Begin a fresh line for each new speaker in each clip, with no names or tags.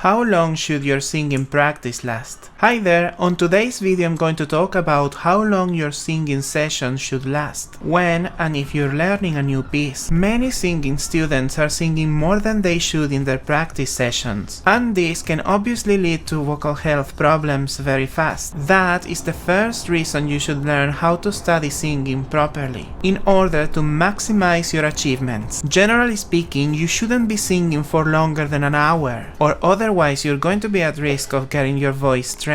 How long should your singing practice last? Hi there, on today's video I'm going to talk about how long your singing session should last, when and if you're learning a new piece. Many singing students are singing more than they should in their practice sessions, and this can obviously lead to vocal health problems very fast. That is the first reason you should learn how to study singing properly, in order to maximize your achievements. Generally speaking, you shouldn't be singing for longer than an hour, or otherwise you're going to be at risk of getting your voice strained.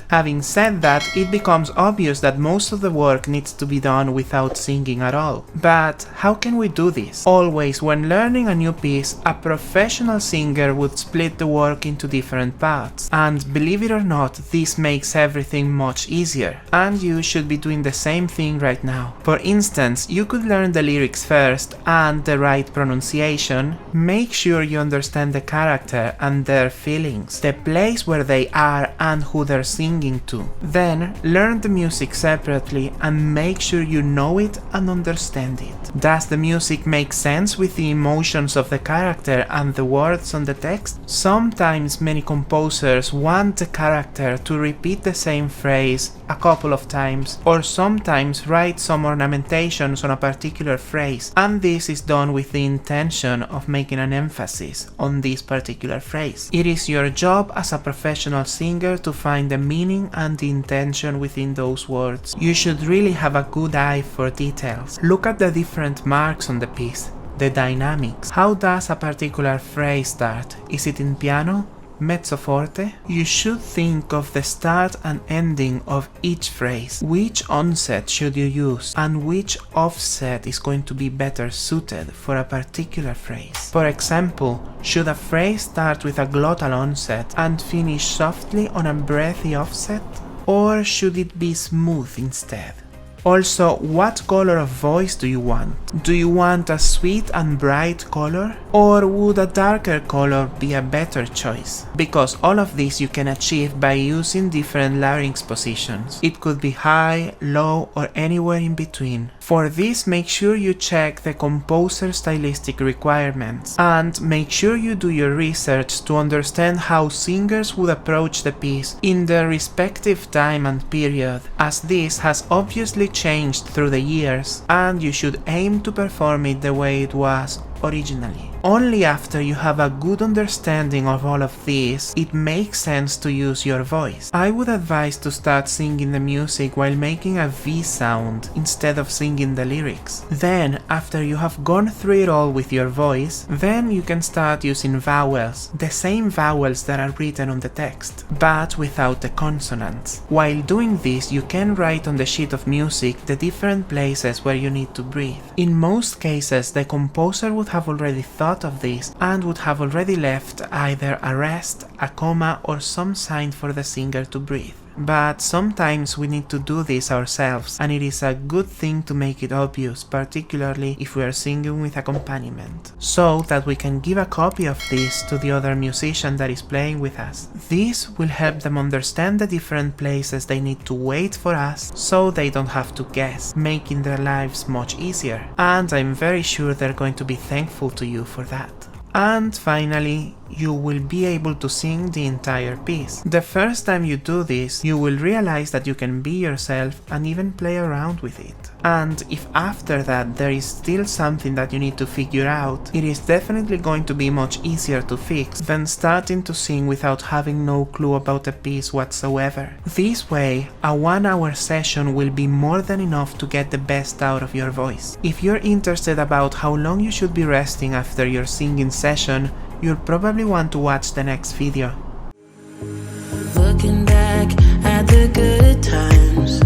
Having said that, it becomes obvious that most of the work needs to be done without singing at all. But how can we do this? Always, when learning a new piece, a professional singer would split the work into different parts. And believe it or not, this makes everything much easier. And you should be doing the same thing right now. For instance, you could learn the lyrics first and the right pronunciation. Make sure you understand the character and their feelings, the place where they are and who they're singing to. Then learn the music separately and make sure you know it and understand it. Does the music make sense with the emotions of the character and the words on the text? Sometimes many composers want the character to repeat the same phrase a couple of times, or sometimes write some ornamentations on a particular phrase, and this is done with the intention of making an emphasis on this particular phrase. It is your job as a professional singer to find the meaning and the intention within those words. You should really have a good eye for details. Look at the different marks on the piece, the dynamics. How does a particular phrase start? Is it in piano? Mezzo forte? You should think of the start and ending of each phrase. Which onset should you use, and which offset is going to be better suited for a particular phrase? For example, should a phrase start with a glottal onset and finish softly on a breathy offset? Or should it be smooth instead? Also, what color of voice do you want? Do you want a sweet and bright color? Or would a darker color be a better choice? Because all of this you can achieve by using different larynx positions. It could be high, low, or anywhere in between. For this, make sure you check the composer's stylistic requirements, and make sure you do your research to understand how singers would approach the piece in their respective time and period, as this has obviously changed through the years, and you should aim to perform it the way it was originally. Only after you have a good understanding of all of this, it makes sense to use your voice. I would advise to start singing the music while making a V sound instead of singing the lyrics. Then, after you have gone through it all with your voice, then you can start using vowels, the same vowels that are written on the text, but without the consonants. While doing this, you can write on the sheet of music the different places where you need to breathe. In most cases, the composer would have already thought of this and would have already left either a rest, a comma, or some sign for the singer to breathe. But sometimes we need to do this ourselves, and it is a good thing to make it obvious, particularly if we are singing with accompaniment, so that we can give a copy of this to the other musician that is playing with us. This will help them understand the different places they need to wait for us, so they don't have to guess, making their lives much easier. And I'm very sure they're going to be thankful to you for that. And finally, you will be able to sing the entire piece. The first time you do this, you will realize that you can be yourself and even play around with it. And if after that there is still something that you need to figure out, it is definitely going to be much easier to fix than starting to sing without having no clue about the piece whatsoever. This way, a 1-hour session will be more than enough to get the best out of your voice. If you're interested about how long you should be resting after your singing session, you'll probably want to watch the next video.
Looking back at the good times,